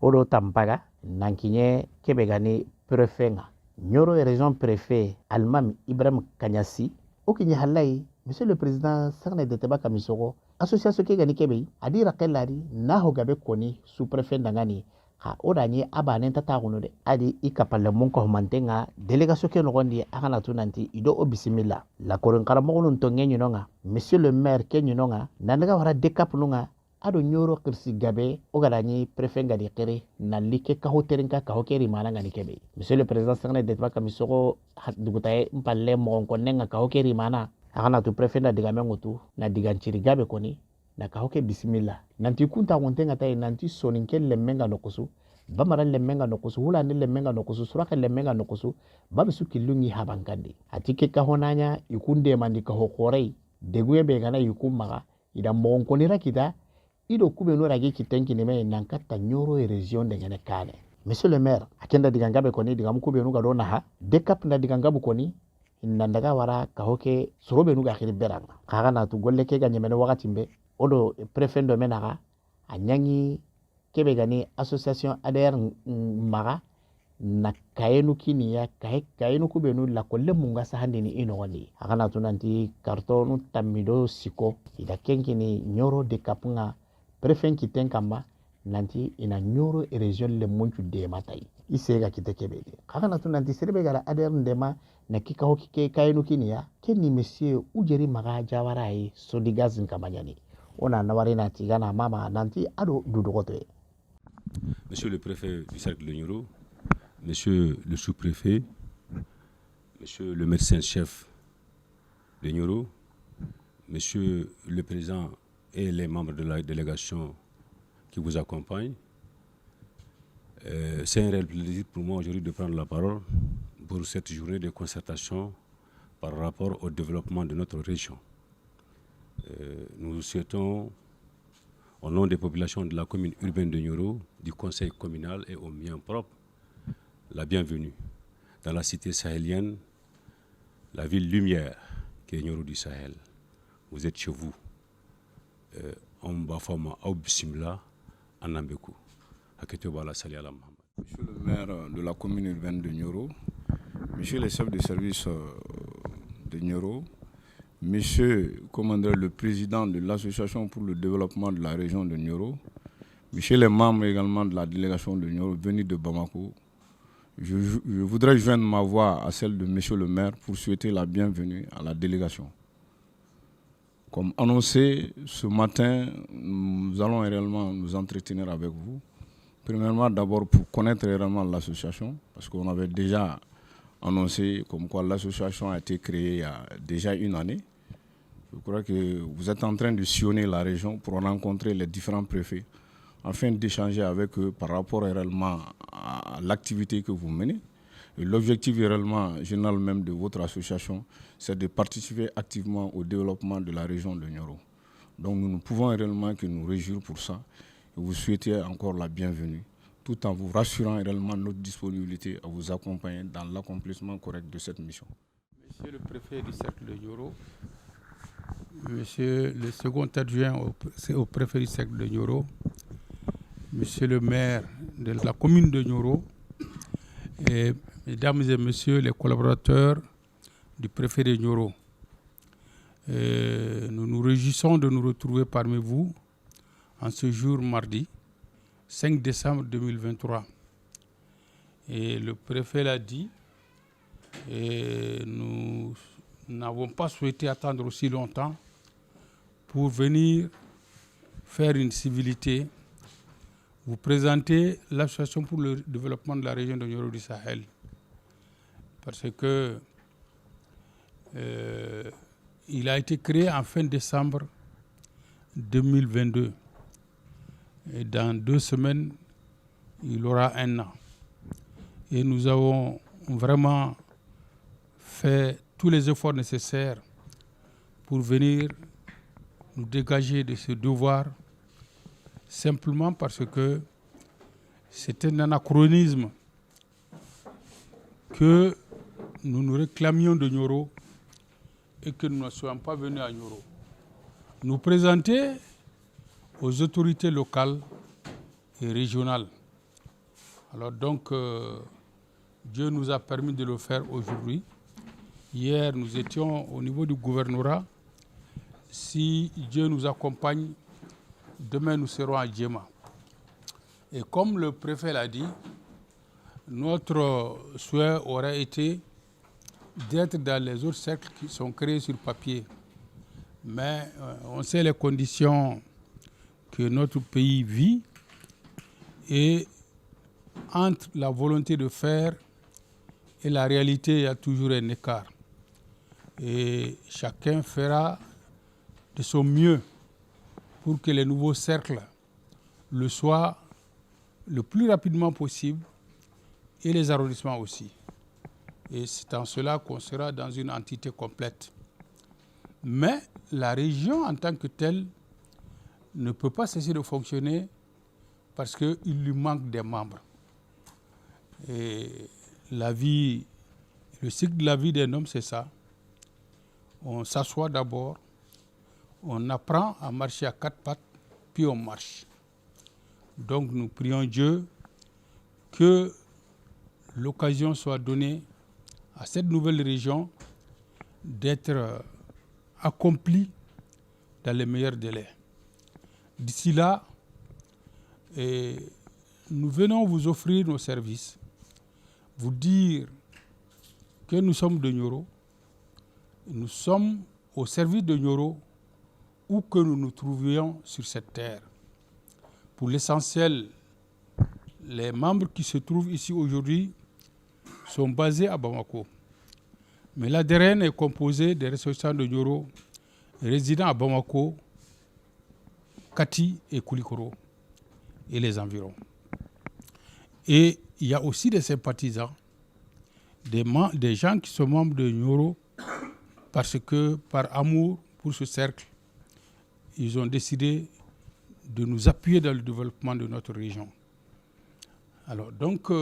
Odo tampaga nankinye kebegani prefenga. Nyoro région préfet Almam Ibrahim Kanyasi. Okinye halai, monsieur le président Sarne de Teba Kamisoko. Association Kegani Kebe, Adira Kelari, Naho Gabe Koni, sous-préfet Nangani. Ha odanye abane tataguno de adi ikapale munko mantenga délégation ke nogondi akana tunanti ido obisimila la koron karamogo ntonge nyinonga monsieur le maire ke nyinonga nandaga wara dekap nunga ado nyoro kirsi gabe ogadani préfet ngadi kere na like ka hoterinka ka hokeri mananga ni kebe monsieur le président sangane detba kamisoko dugutaye mpalle mo konenga ka hokeri mana akana tu préfet na diga mengotu na diga nchiri gabe koni na ka hoke bismillah nanti kunta wontenga tay nanti soninke lemenga nokusu bamara lemenga nokusu hula ni lemenga nokusu suraka lemenga nokusu babisu kilungi habankandi atike ka honanya ikunde mandi ka hokorei deguye be gana yukumaga ida monkonira kita ido kube no ragi kitenki ne me nankata nyoro e region de ngene kane monsieur le maire akenda digangabe koni digam kube no gadona ha dekap na digangabu koni nandaga wara ka hoke sorobe no ga khiri beranga kaga na tu golle ke ganyemene wakati mbe odo préfet de menaga anyangi kebe gani association ADR maga na kayenu kiniya kayenu kubenu la kolle munga sahandi ni ino wani akana tunanti kartonu tamido siko ida kenkini nyoro de kapunga préfet kiten kamba nanti ina nyoro e region le monchu de matai isega kitekebe akana tunanti serebe gara ADR ndema na kika hoki kayenu kiniya kenni monsieur ujeri maga jawarai sodigazin kamanyani ona nawarina tigana mama nanti ado dudugote. Monsieur le préfet du cercle de Nyoro, monsieur le sous-préfet, monsieur le médecin-chef de Nyoro, monsieur le président et les membres de la délégation qui vous accompagnent, c'est un réel plaisir pour moi aujourd'hui de prendre la parole pour cette journée de concertation par rapport au développement de notre région. Nous souhaitons, au nom des populations de la commune urbaine de Nyoro, du conseil communal et au mien propre, la bienvenue dans la cité sahélienne, la ville lumière qui est Nyoro du Sahel. Vous êtes chez vous. Monsieur le maire de la commune urbaine de Nyoro, monsieur le chef de service de Nyoro, monsieur le président de l'association pour le développement de la région de Nyoro, monsieur les membres également de la délégation de Nyoro venus de Bamako, je voudrais joindre ma voix à celle de monsieur le maire pour souhaiter la bienvenue à la délégation. Comme annoncé ce matin, nous allons réellement nous entretenir avec vous. Premièrement, d'abord pour connaître réellement l'association, parce qu'on avait déjà annoncé comme quoi l'association a été créée il y a déjà une année. Je crois que vous êtes en train de sillonner la région pour rencontrer les différents préfets afin d'échanger avec eux par rapport réellement à l'activité que vous menez. Et l'objectif réellement général même de votre association, c'est de participer activement au développement de la région de Nyoro. Donc nous ne pouvons réellement que nous réjouir pour ça et vous souhaiter encore la bienvenue, tout en vous rassurant réellement notre disponibilité à vous accompagner dans l'accomplissement correct de cette mission. Monsieur le préfet du cercle de Nyoro, monsieur le second adjoint au préfet du cercle de Nyoro, monsieur le maire de la commune de Nyoro, et mesdames et messieurs les collaborateurs du préfet de Nyoro, nous nous réjouissons de nous retrouver parmi vous en ce jour mardi 5 décembre 2023. Et le préfet l'a dit, et nous n'avons pas souhaité attendre aussi longtemps pour venir faire une civilité, vous présenter l'association pour le développement de la région de Nyoro du Sahel. Parce que il a été créé en fin décembre 2022. Et dans 2 semaines, il aura 1 an. Et nous avons vraiment fait tous les efforts nécessaires pour venir nous dégager de ce devoir, simplement parce que c'est un anachronisme que nous nous réclamions de Nyoro et que nous ne soyons pas venus à Nyoro. Nous présenter aux autorités locales et régionales Alors donc, Dieu nous a permis de le faire aujourd'hui. Hier, nous étions au niveau du gouvernorat. Si Dieu nous accompagne, demain nous serons à Djema. Et comme le préfet l'a dit, notre souhait aurait été d'être dans les autres cercles qui sont créés sur papier. Mais on sait les conditions que notre pays vit et entre la volonté de faire et la réalité, il y a toujours un écart. Et chacun fera de son mieux pour que les nouveaux cercles le soient le plus rapidement possible et les arrondissements aussi. Et c'est en cela qu'on sera dans une entité complète. Mais la région en tant que telle ne peut pas cesser de fonctionner parce qu'il lui manque des membres. Et la vie, le cycle de la vie d'un homme, c'est ça. On s'assoit d'abord, on apprend à marcher à quatre pattes, puis on marche. Donc nous prions Dieu que l'occasion soit donnée à cette nouvelle région d'être accomplie dans les meilleurs délais. D'ici là, nous venons vous offrir nos services, vous dire que nous sommes de Nioro, nous sommes au service de Nioro où que nous nous trouvions sur cette terre. Pour l'essentiel, les membres qui se trouvent ici aujourd'hui sont basés à Bamako. Mais l'ADRN est composé des ressortissants de Nioro résidant à Bamako, Kati et Koulikoro et les environs. Et il y a aussi des sympathisants, des gens qui sont membres de Nioro parce que par amour pour ce cercle, ils ont décidé de nous appuyer dans le développement de notre région. Alors donc,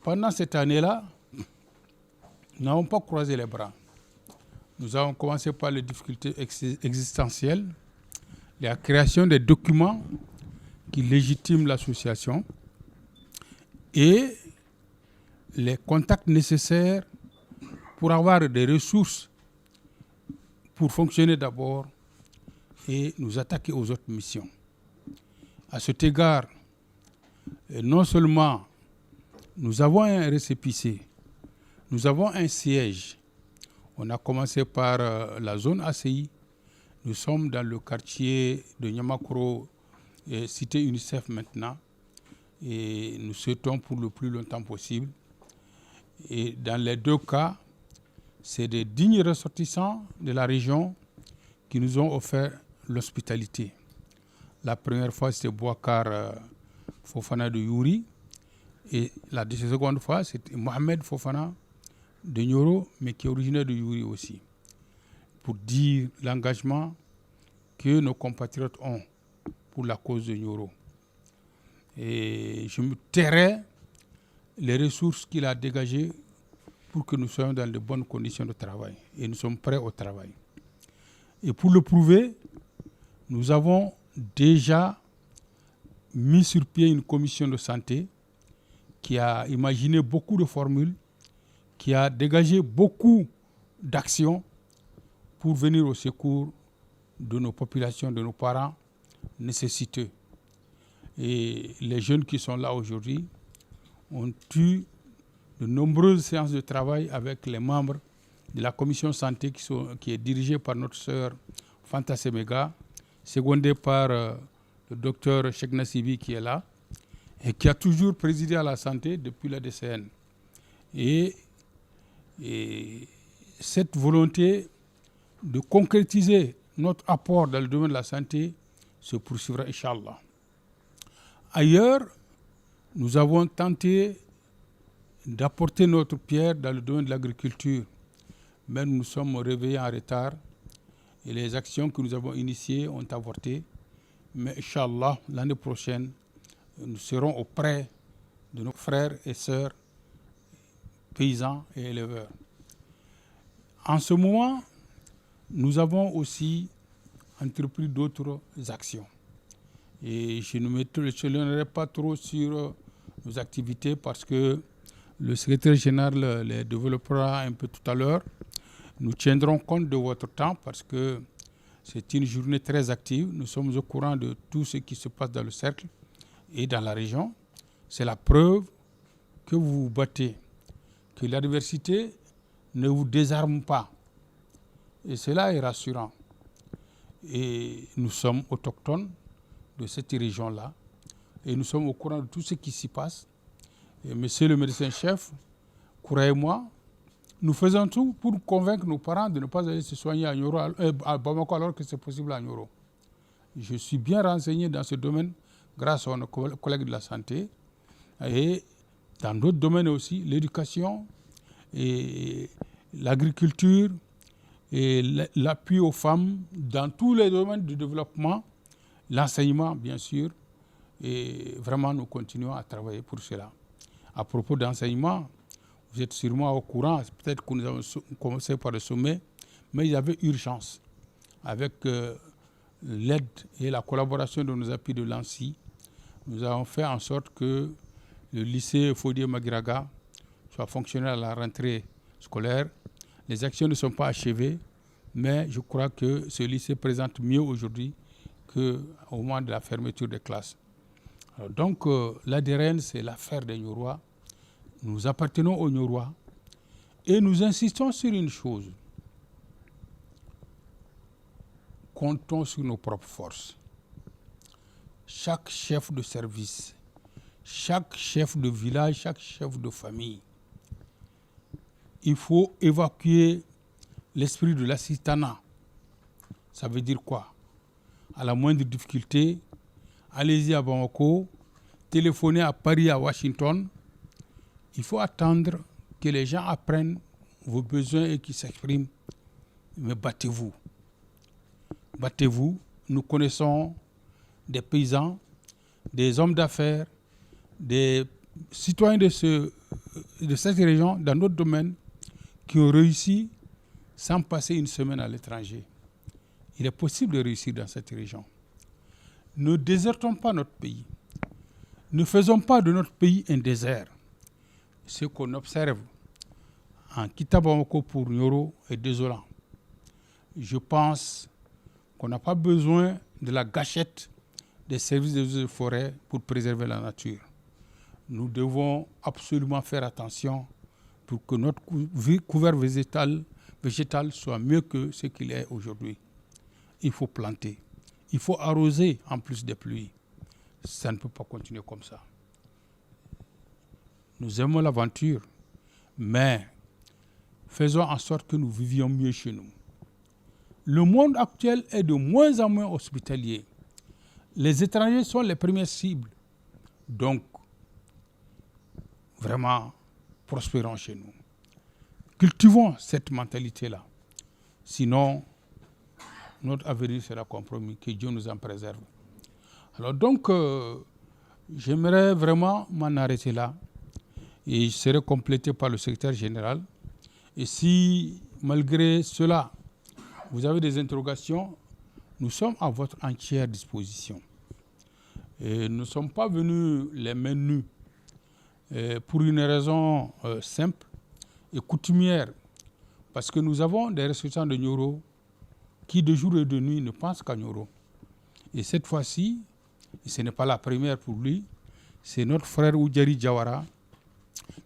pendant cette année-là, nous n'avons pas croisé les bras. Nous avons commencé par les difficultés existentielles, la création des documents qui légitiment l'association et les contacts nécessaires pour avoir des ressources pour fonctionner d'abord et nous attaquer aux autres missions. À cet égard, non seulement nous avons un récépissé, nous avons un siège. On a commencé par la zone ACI. Nous sommes dans le quartier de Niamakoro, cité UNICEF maintenant. Et nous souhaitons pour le plus longtemps possible. Et dans les deux cas, c'est des dignes ressortissants de la région qui nous ont offert l'hospitalité. La première fois, c'était Bouakar Fofana de Youri. Et la seconde fois, c'était Mohamed Fofana de Nioro, mais qui est originaire de Youri aussi. Pour dire l'engagement que nos compatriotes ont pour la cause de Nioro. Et je me tairai les ressources qu'il a dégagées pour que nous soyons dans de bonnes conditions de travail. Et nous sommes prêts au travail. Et pour le prouver, nous avons déjà mis sur pied une commission de santé qui a imaginé beaucoup de formules, qui a dégagé beaucoup d'actions pour venir au secours de nos populations, de nos parents nécessiteux. Et les jeunes qui sont là aujourd'hui ont eu de nombreuses séances de travail avec les membres de la commission santé qui est dirigée par notre sœur Fanta Semega, secondée par le docteur Cheikh Nassibi qui est là, et qui a toujours présidé à la santé depuis la DCN. Et cette volonté de concrétiser notre apport dans le domaine de la santé se poursuivra, Inch'Allah. Ailleurs, nous avons tenté d'apporter notre pierre dans le domaine de l'agriculture, mais nous nous sommes réveillés en retard et les actions que nous avons initiées ont avorté. Mais Inch'Allah, l'année prochaine, nous serons auprès de nos frères et sœurs paysans et éleveurs. En ce moment, nous avons aussi entrepris d'autres actions. Et je ne m'étalonnerai pas trop sur nos activités parce que le secrétaire général les développera un peu tout à l'heure. Nous tiendrons compte de votre temps parce que c'est une journée très active. Nous sommes au courant de tout ce qui se passe dans le cercle et dans la région. C'est la preuve que vous vous battez, que l'adversité ne vous désarme pas. Et cela est rassurant. Et nous sommes autochtones de cette région-là. Et nous sommes au courant de tout ce qui s'y passe. Et monsieur le médecin-chef, croyez-moi, nous faisons tout pour convaincre nos parents de ne pas aller se soigner à Nioro, à Bamako alors que c'est possible à Nioro. Je suis bien renseigné dans ce domaine grâce à nos collègues de la santé et dans d'autres domaines aussi, l'éducation et l'agriculture et l'appui aux femmes dans tous les domaines du développement, l'enseignement bien sûr, et vraiment nous continuons à travailler pour cela. À propos d'enseignement, vous êtes sûrement au courant, peut-être que nous avons commencé par le sommet, mais il y avait urgence. Avec l'aide et la collaboration de nos appuis de l'ANSI, nous avons fait en sorte que le lycée Fodié-Magiraga soit fonctionnel à la rentrée scolaire. Les actions ne sont pas achevées, mais je crois que ce lycée présente mieux aujourd'hui qu'au moment de la fermeture des classes. Alors donc, l'ADRN, c'est l'affaire des Niorois. Nous appartenons aux Niorois et nous insistons sur une chose. Comptons sur nos propres forces. Chaque chef de service, chaque chef de village, chaque chef de famille, il faut évacuer l'esprit de l'assistanat. Ça veut dire quoi? À la moindre difficulté, allez-y à Bamako, téléphonez à Paris, à Washington. Il faut attendre que les gens apprennent vos besoins et qu'ils s'expriment. Mais battez-vous. Battez-vous. Nous connaissons des paysans, des hommes d'affaires, des citoyens de cette région, dans d'autres domaines, qui ont réussi sans passer une semaine à l'étranger. Il est possible de réussir dans cette région. Ne désertons pas notre pays. Ne faisons pas de notre pays un désert. Ce qu'on observe en quittant Bamako pour Nioro est désolant. Je pense qu'on n'a pas besoin de la gâchette des services des eaux et forêts pour préserver la nature. Nous devons absolument faire attention pour que notre couvert végétal soit mieux que ce qu'il est aujourd'hui. Il faut planter. Il faut arroser en plus des pluies. Ça ne peut pas continuer comme ça. Nous aimons l'aventure, mais faisons en sorte que nous vivions mieux chez nous. Le monde actuel est de moins en moins hospitalier. Les étrangers sont les premières cibles. Donc, vraiment, prospérons chez nous. Cultivons cette mentalité-là. Sinon, notre avenir sera compromis. Que Dieu nous en préserve. Alors donc, j'aimerais vraiment m'en arrêter là. Et je serai complété par le secrétaire général. Et si, malgré cela, vous avez des interrogations, nous sommes à votre entière disposition. Et nous ne sommes pas venus les mains nues pour une raison simple et coutumière. Parce que nous avons des ressortissants de Nioro qui, de jour et de nuit, ne pensent qu'à Nioro. Et cette fois-ci, et ce n'est pas la première pour lui, c'est notre frère Oudjari Diawara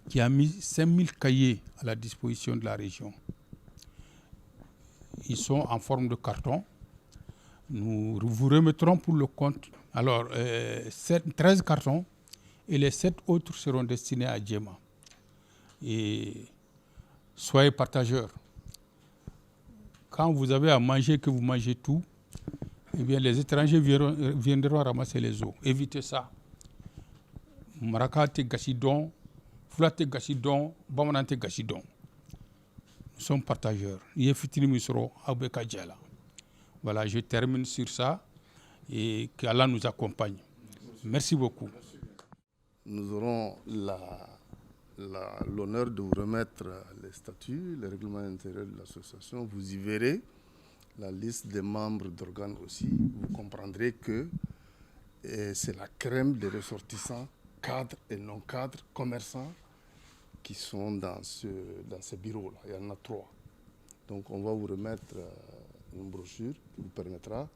qui a mis 5000 cahiers à la disposition de la région. Ils sont en forme de carton. Nous vous remettrons pour le compte. Alors, 13 cartons et les 7 autres seront destinés à Djema. Et soyez partageurs. Quand vous avez à manger, que vous mangez tout, eh bien, les étrangers viendront ramasser les eaux. Évitez ça. Maraka te gasidon, Fula te gasidon, Bamanan te gasidon. Nous sommes partageurs. Voilà, je termine sur ça et qu'Allah nous accompagne. Merci beaucoup. Nous aurons l'honneur de vous remettre les statuts, le règlement intérieur de l'association. Vous y verrez la liste des membres d'organes aussi. Vous comprendrez que Et c'est la crème des ressortissants, cadres et non-cadres, commerçants, qui sont dans ces bureaux-là. Il y en a 3. Donc on va vous remettre une brochure qui vous permettra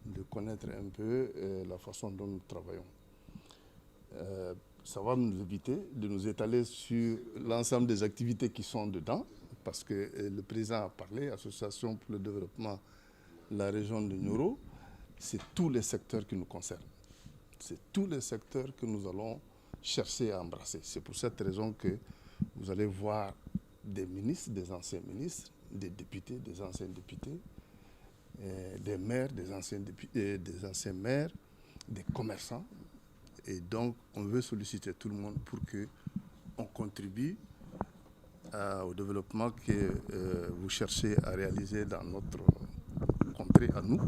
de connaître un peu la façon dont nous travaillons. Ça va nous éviter de nous étaler sur l'ensemble des activités qui sont dedans, parce que le président a parlé, Association pour le développement de la région de Nioro, c'est tous les secteurs qui nous concernent. C'est tous les secteurs que nous allons chercher à embrasser. C'est pour cette raison que vous allez voir des ministres, des anciens ministres, des députés, des anciens députés, des maires, des anciens maires, des commerçants. Et donc, on veut solliciter tout le monde pour qu'on contribue au développement que vous cherchez à réaliser dans notre contrée à nous.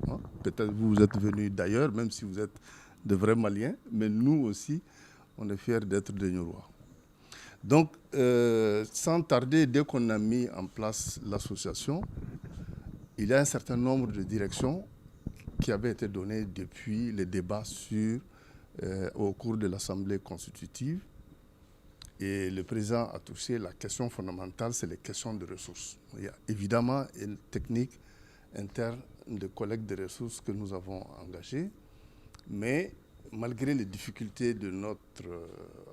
Hein? Peut-être vous êtes venus d'ailleurs, même si vous êtes de vrais Maliens, mais nous aussi, on est fiers d'être des Niorois. Donc, sans tarder, dès qu'on a mis en place l'association, il y a un certain nombre de directions qui avaient été données depuis les débats au cours de l'Assemblée constitutive. Et le président a touché la question fondamentale, c'est les questions de ressources. Il y a évidemment une technique interne de collecte de ressources que nous avons engagée, mais malgré les difficultés de notre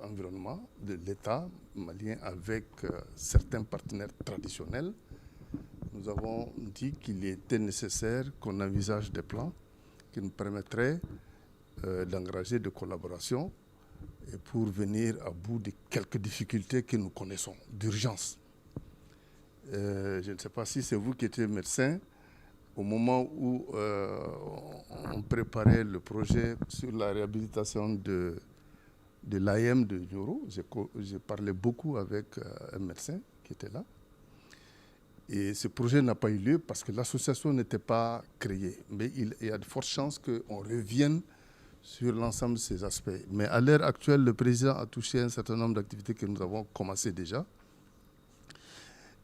environnement, de l'État malien avec certains partenaires traditionnels, nous avons dit qu'il était nécessaire qu'on envisage des plans qui nous permettraient d'engager des collaborations et pour venir à bout de quelques difficultés que nous connaissons, d'urgence. Je ne sais pas si c'est vous qui étiez médecin, au moment où on préparait le projet sur la réhabilitation de l'AM de Nioro, j'ai parlé beaucoup avec un médecin qui était là. Et ce projet n'a pas eu lieu parce que l'association n'était pas créée. Mais il y a de fortes chances qu'on revienne sur l'ensemble de ces aspects. Mais à l'heure actuelle, le président a touché un certain nombre d'activités que nous avons commencé déjà.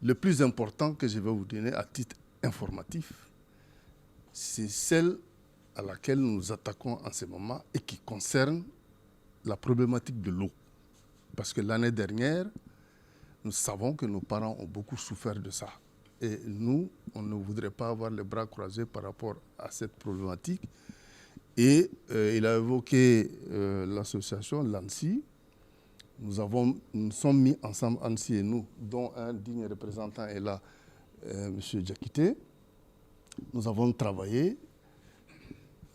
Le plus important que je vais vous donner à titre informatif, c'est celle à laquelle nous nous attaquons en ce moment et qui concerne la problématique de l'eau. Parce que l'année dernière, nous savons que nos parents ont beaucoup souffert de ça. Et nous, on ne voudrait pas avoir les bras croisés par rapport à cette problématique. Et il a évoqué l'association, l'ANSI. Nous sommes mis ensemble, ANSI et nous, dont un digne représentant est là, M. Diakité. Nous avons travaillé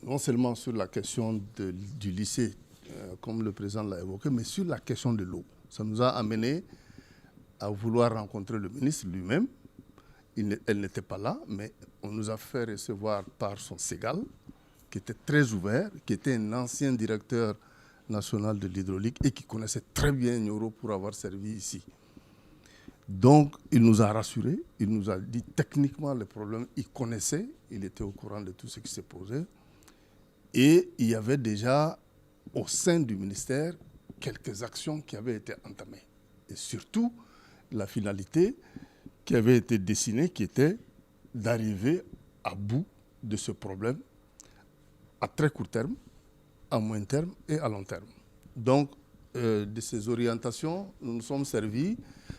non seulement sur la question du lycée, comme le président l'a évoqué, mais sur la question de l'eau. Ça nous a amené à vouloir rencontrer le ministre lui-même. Elle n'était pas là, mais on nous a fait recevoir par son Ségal, qui était très ouvert, qui était un ancien directeur national de l'hydraulique et qui connaissait très bien Nioro pour avoir servi ici. Donc, il nous a rassurés, il nous a dit techniquement les problèmes, il connaissait, il était au courant de tout ce qui s'est posé. Et il y avait déjà, au sein du ministère, quelques actions qui avaient été entamées. Et surtout, la finalité qui avait été dessinée, qui était d'arriver à bout de ce problème à très court terme, à moyen terme et à long terme. Donc, de ces orientations, nous nous sommes servis.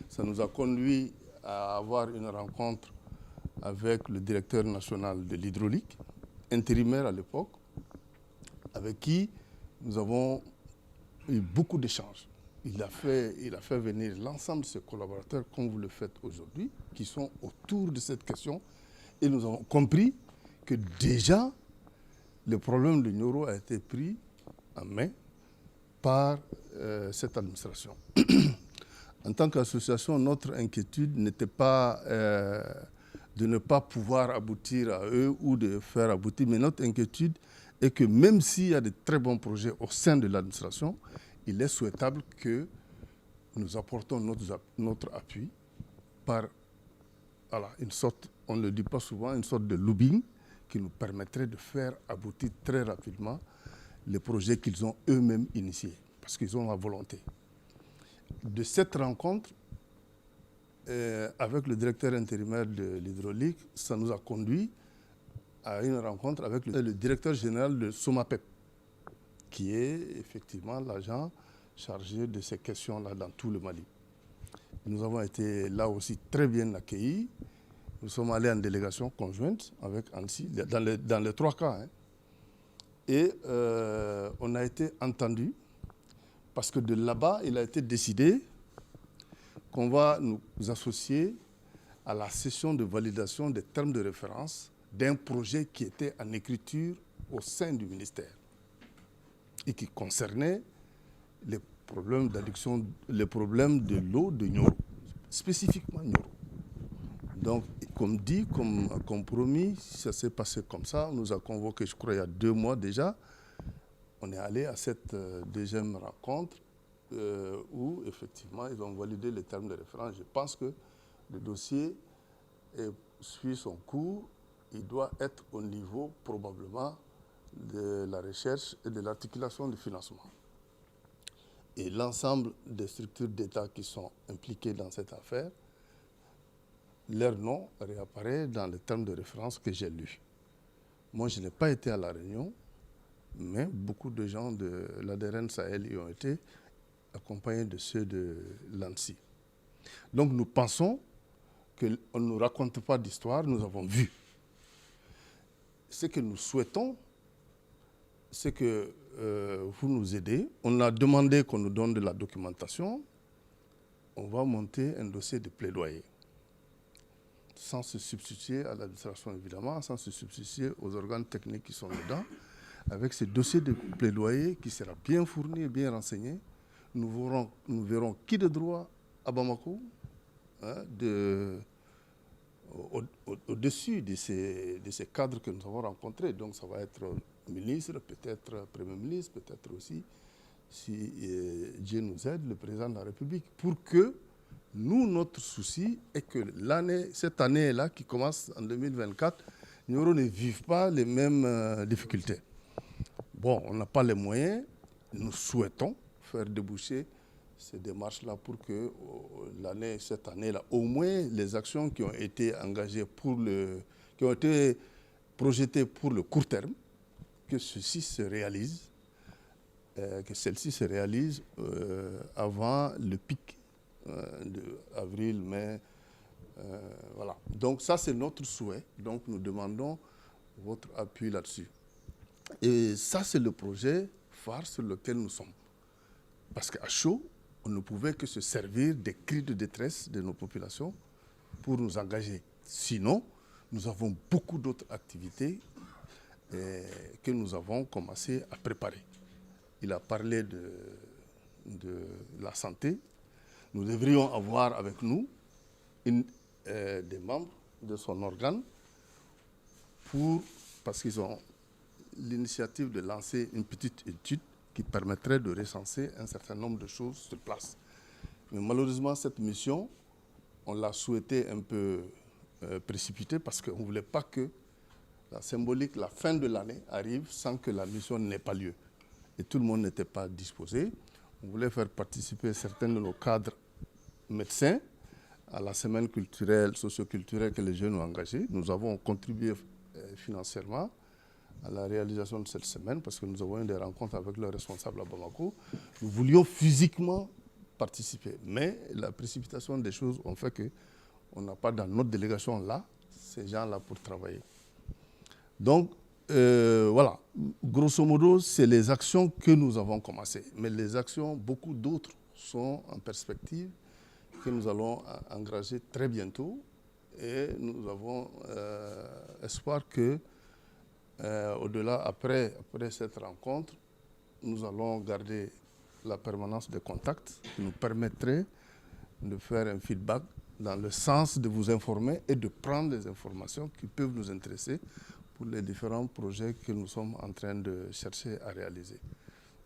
Ça nous a conduit à avoir une rencontre avec le directeur national de l'hydraulique, intérimaire à l'époque, avec qui nous avons eu beaucoup d'échanges. Il a fait venir l'ensemble de ses collaborateurs, comme vous le faites aujourd'hui, qui sont autour de cette question. Et nous avons compris que déjà, le problème de Nioro a été pris en main par cette administration. En tant qu'association, notre inquiétude n'était pas de ne pas pouvoir aboutir à eux ou de faire aboutir, mais notre inquiétude est que même s'il y a de très bons projets au sein de l'administration, il est souhaitable que nous apportons notre appui par une sorte, on ne le dit pas souvent, une sorte de lobbying qui nous permettrait de faire aboutir très rapidement les projets qu'ils ont eux-mêmes initiés, parce qu'ils ont la volonté. De cette rencontre, avec le directeur intérimaire de l'hydraulique, ça nous a conduit à une rencontre avec le directeur général de Somapep, qui est effectivement l'agent chargé de ces questions-là dans tout le Mali. Nous avons été là aussi très bien accueillis. Nous sommes allés en délégation conjointe avec Annecy, dans les 3 cas. Et on a été entendus parce que de là-bas, il a été décidé qu'on va nous associer à la session de validation des termes de référence d'un projet qui était en écriture au sein du ministère et qui concernait les problèmes d'addiction, les problèmes de l'eau de Nioro, spécifiquement Nioro. Donc, comme dit, comme promis, ça s'est passé comme ça. On nous a convoqués, je crois, il y a 2 mois déjà. On est allé à cette deuxième rencontre où, effectivement, ils ont validé les termes de référence. Je pense que le dossier suit son cours. Il doit être au niveau, probablement, de la recherche et de l'articulation du financement. Et l'ensemble des structures d'État qui sont impliquées dans cette affaire, leur nom réapparaît dans les termes de référence que j'ai lus. Moi, je n'ai pas été à la réunion, mais beaucoup de gens de l'ADRN Sahel y ont été, accompagnés de ceux de l'ANSI. Donc nous pensons qu'on ne nous raconte pas d'histoire, nous avons vu. Ce que nous souhaitons, c'est que vous nous aidez. On a demandé qu'on nous donne de la documentation. On va monter un dossier de plaidoyer, sans se substituer à l'administration évidemment, sans se substituer aux organes techniques qui sont dedans. Avec ce dossier de plaidoyer qui sera bien fourni et bien renseigné, nous verrons qui de droit à Bamako, au-dessus de ces cadres que nous avons rencontrés. Donc ça va être ministre, peut-être Premier ministre, peut-être aussi, si Dieu nous aide, le président de la République, pour que nous, notre souci est que cette année-là, qui commence en 2024, Nioro ne vive pas les mêmes difficultés. Bon, on n'a pas les moyens, nous souhaitons faire déboucher ces démarches-là pour que cette année-là, au moins les actions qui ont été engagées qui ont été projetées pour le court terme, que ceci se réalise, que celle-ci se réalise avant le pic de avril, mai. Voilà. Donc ça, c'est notre souhait. Donc nous demandons votre appui là-dessus. Et ça, c'est le projet phare sur lequel nous sommes. Parce qu'à chaud, on ne pouvait que se servir des cris de détresse de nos populations pour nous engager. Sinon, nous avons beaucoup d'autres activités que nous avons commencé à préparer. Il a parlé de la santé. Nous devrions avoir avec nous des membres de son organe parce qu'ils ont l'initiative de lancer une petite étude qui permettrait de recenser un certain nombre de choses sur place. Mais malheureusement, cette mission, on l'a souhaité un peu précipitée parce qu'on ne voulait pas que la symbolique, la fin de l'année arrive sans que la mission n'ait pas lieu. Et tout le monde n'était pas disposé. On voulait faire participer certains de nos cadres médecins à la semaine culturelle, socio-culturelle que les jeunes ont engagée. Nous avons contribué financièrement à la réalisation de cette semaine parce que nous avons eu des rencontres avec leurs responsables à Bamako. Nous voulions physiquement participer, mais la précipitation des choses ont fait qu'on n'a pas dans notre délégation là ces gens-là pour travailler. Donc, voilà, grosso modo, c'est les actions que nous avons commencées. Mais les actions, beaucoup d'autres sont en perspective que nous allons engager très bientôt. Et nous avons espoir que au-delà, après cette rencontre, nous allons garder la permanence des contacts qui nous permettrait de faire un feedback dans le sens de vous informer et de prendre des informations qui peuvent nous intéresser pour les différents projets que nous sommes en train de chercher à réaliser.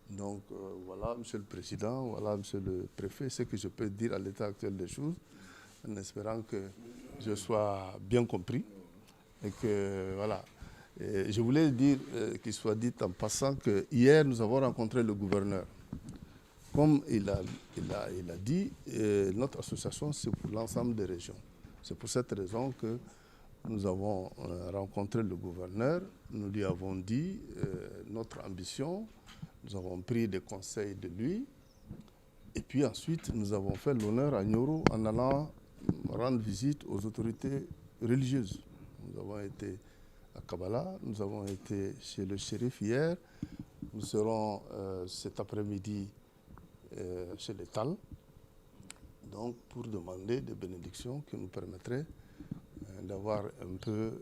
Donc voilà, Monsieur le Président, voilà, Monsieur le Préfet, ce que je peux dire à l'état actuel des choses, en espérant que je sois bien compris et que voilà. Et je voulais dire, qu'il soit dit en passant, que hier nous avons rencontré le gouverneur. Comme il a dit, notre association c'est pour l'ensemble des régions. C'est pour cette raison que nous avons rencontré le gouverneur. Nous lui avons dit notre ambition, Nous avons pris des conseils de lui. Et puis ensuite, nous avons fait l'honneur à Nioro en allant rendre visite aux autorités religieuses. Nous avons été à Kabbalah, nous avons été chez le shérif hier, nous serons cet après-midi chez les Tal, donc pour demander des bénédictions qui nous permettraient d'avoir un peu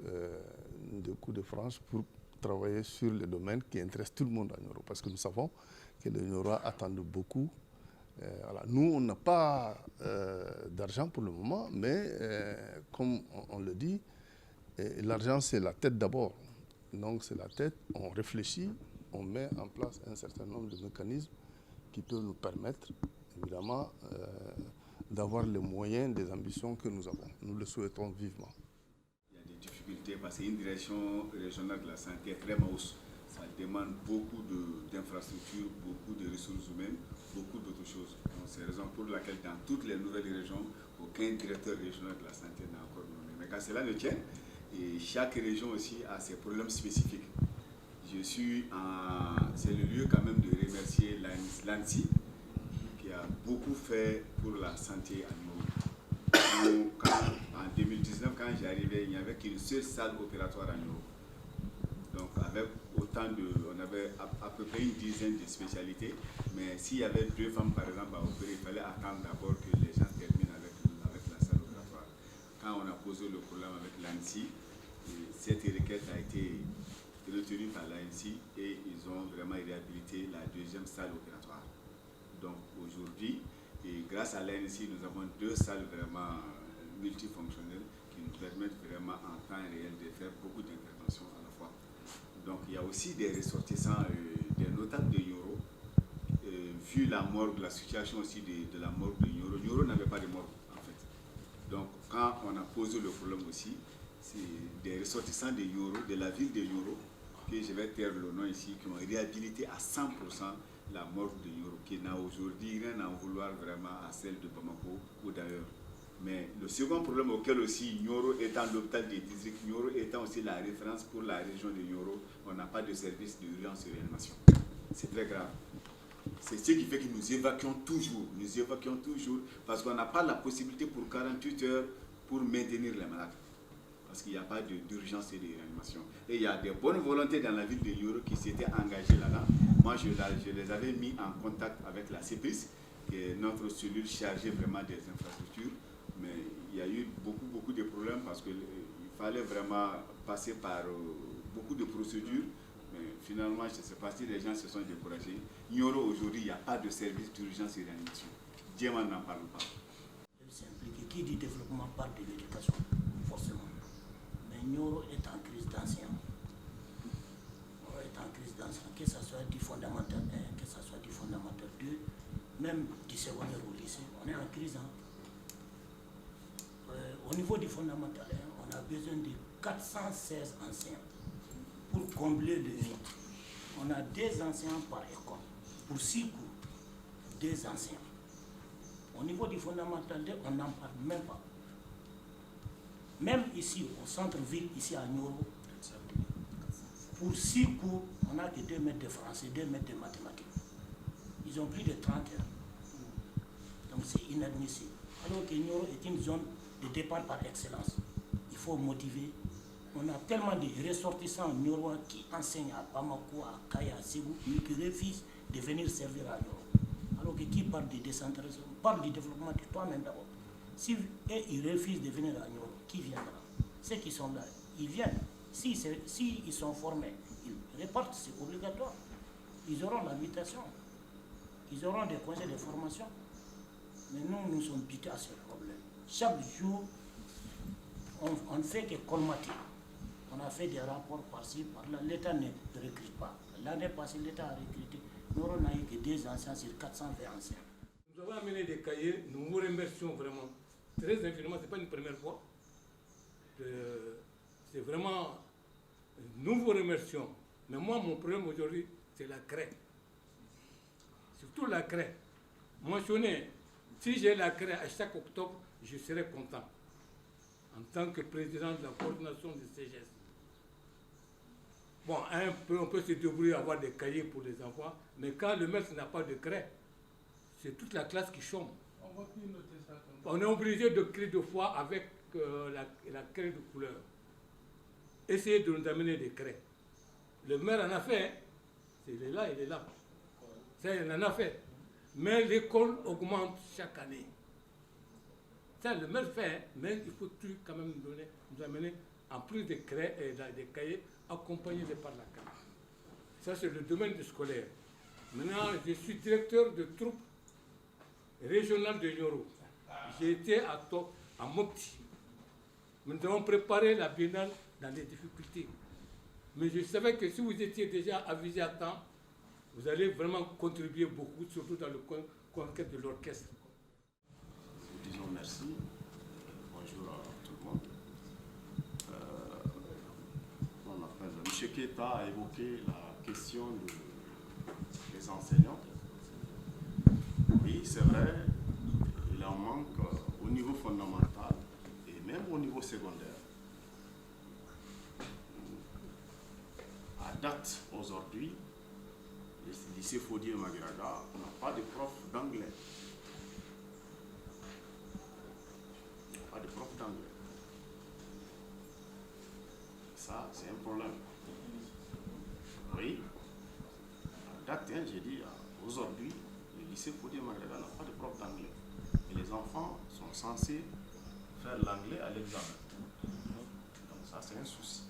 de coups de franche pour travailler sur les domaines qui intéressent tout le monde à Nioro, parce que nous savons que les Niorois attendent beaucoup. Voilà. Nous, on n'a pas d'argent pour le moment, mais comme on le dit, l'argent c'est la tête d'abord. Donc c'est la tête, on réfléchit, on met en place un certain nombre de mécanismes qui peuvent nous permettre, évidemment, d'avoir les moyens des ambitions que nous avons. Nous le souhaitons vivement. Il y a des difficultés parce qu'une direction régionale de la santé est très hausse. Ça demande beaucoup d'infrastructures, beaucoup de ressources humaines, beaucoup d'autres choses. C'est la raison pour laquelle dans toutes les nouvelles régions, aucun directeur régional de la santé n'a encore nommé. Mais quand cela ne tient, et chaque région aussi a ses problèmes spécifiques. C'est le lieu quand même de remercier l'ANSI qui a beaucoup fait pour la santé à Nioro. En 2019, quand j'arrivais, il n'y avait qu'une seule salle opératoire à Nioro. Donc avec on avait à peu près une dizaine de spécialités, mais s'il y avait 2 femmes par exemple à opérer, il fallait attendre d'abord que les gens terminent avec la salle opératoire. Quand on a posé le problème avec l'ANSI, cette requête a été retenue par l'ANSI et ils ont vraiment réhabilité la 2e salle opératoire. Donc aujourd'hui, grâce à l'ANSI, nous avons 2 salles vraiment multifonctionnelles qui nous permettent vraiment en temps réel de faire beaucoup d'interventions à la fois. Donc il y a aussi des ressortissants, des notables de Nioro, vu la morgue, la situation aussi de la morgue de Nioro. Nioro n'avait pas de morgue en fait. Donc quand on a posé le problème aussi, c'est des ressortissants de Nioro, de la ville de Nioro, que je vais taire le nom ici, qui ont réhabilité à 100% la morgue de Nioro, qui n'a aujourd'hui rien à en vouloir vraiment à celle de Bamako ou d'ailleurs. Mais le second problème auquel aussi Nioro étant l'hôpital des districts, Nioro étant aussi la référence pour la région de Nioro, on n'a pas de service d'urgence et réanimation. C'est très grave. C'est ce qui fait que nous évacuons toujours parce qu'on n'a pas la possibilité pour 48 heures pour maintenir les malades. Parce qu'il n'y a pas d'urgence et de réanimation. Et il y a des bonnes volontés dans la ville de Nioro qui s'étaient engagées là-dedans. Moi, je les avais mis en contact avec la CEPRIS, qui est notre cellule chargée vraiment des infrastructures. Mais il y a eu beaucoup de problèmes parce qu'il fallait vraiment passer par beaucoup de procédures. Mais finalement, je ne sais pas si les gens se sont découragés. Nioro, aujourd'hui, il n'y a pas de service d'urgence et réanimation. Dieu n'en parle pas. Qui dit développement parle de l'éducation, forcément. Mais Nioro est en crise d'anciens. Que ce soit du fondamental 1, que ce soit du fondamental 2, même du secondaire au lycée, on est en crise. Au niveau du fondamental 1, on a besoin de 416 anciens pour combler le vide. On a 2 anciens par école. Pour 6 cours, 2 anciens. Au niveau du fondamental 2, on n'en parle même pas. Même ici, au centre-ville, ici à Nioro, pour 6 cours, on n'a que 2 mètres de français, 2 mètres de mathématiques. Ils ont plus de 30 heures. Donc c'est inadmissible. Alors que Nioro est une zone de départ par excellence. Il faut motiver. On a tellement de ressortissants niorois qui enseignent à Bamako, à Kaya, à Ségou, mais qui refusent de venir servir à Nioro. Alors que qui parle de décentralisation, parle du développement de toi-même d'abord. Si ils refusent de venir à Nioro, qui viendra? Ceux qui sont là, ils viennent. Si ils sont formés, ils repartent, c'est obligatoire. Ils auront l'habitation. Ils auront des congés de formation. Mais nous sommes butés à ce problème. Chaque jour, on ne fait que colmater. On a fait des rapports par-ci, par-là. L'État ne recrute pas. L'année passée, l'État a recruté. Nous n'avons eu que 2 anciens sur 420 anciens. Nous avons amené des cahiers, nous vous remercions vraiment très infiniment. Ce n'est pas une première fois. C'est vraiment, nous vous remercions. Mais moi, mon problème aujourd'hui, c'est la craie. Surtout la craie. Mentionner, si j'ai la craie à chaque octobre, je serai content. En tant que président de la coordination des CGS. bon, on peut se débrouiller, avoir des cahiers pour les enfants, mais quand le maître n'a pas de craie, c'est toute la classe qui chôme. On est obligé de créer deux fois avec la craie de couleur. Essayez de nous amener des craies. Le maire en a fait, hein. Il est là. Ça, il en a fait. Mais l'école augmente chaque année. Ça, le maire fait, hein, mais il faut quand même nous amener en plus des craies et des cahiers accompagnés par la carte. Ça, c'est le domaine du scolaire. Maintenant, je suis directeur de troupe régionale de Nioro. J'ai été à Mopti. Nous avons préparé la biennale dans des difficultés. Mais je savais que si vous étiez déjà avisé à temps, vous allez vraiment contribuer beaucoup, surtout dans le conquête de l'orchestre. Nous disons merci. Bonjour à tout le monde. M. Keita a évoqué la question des enseignants. Oui, c'est vrai, il en manque au niveau fondamental et même au niveau secondaire. À date, aujourd'hui, le lycée Fodier Magiraga n'a pas de prof d'anglais. Pas de prof d'anglais. Ça, c'est un problème. Oui, à date, j'ai dit, aujourd'hui, le lycée Fodier Magiraga n'a pas de prof d'anglais. Et les enfants sont censés faire l'anglais à l'examen. Donc ça, c'est un souci.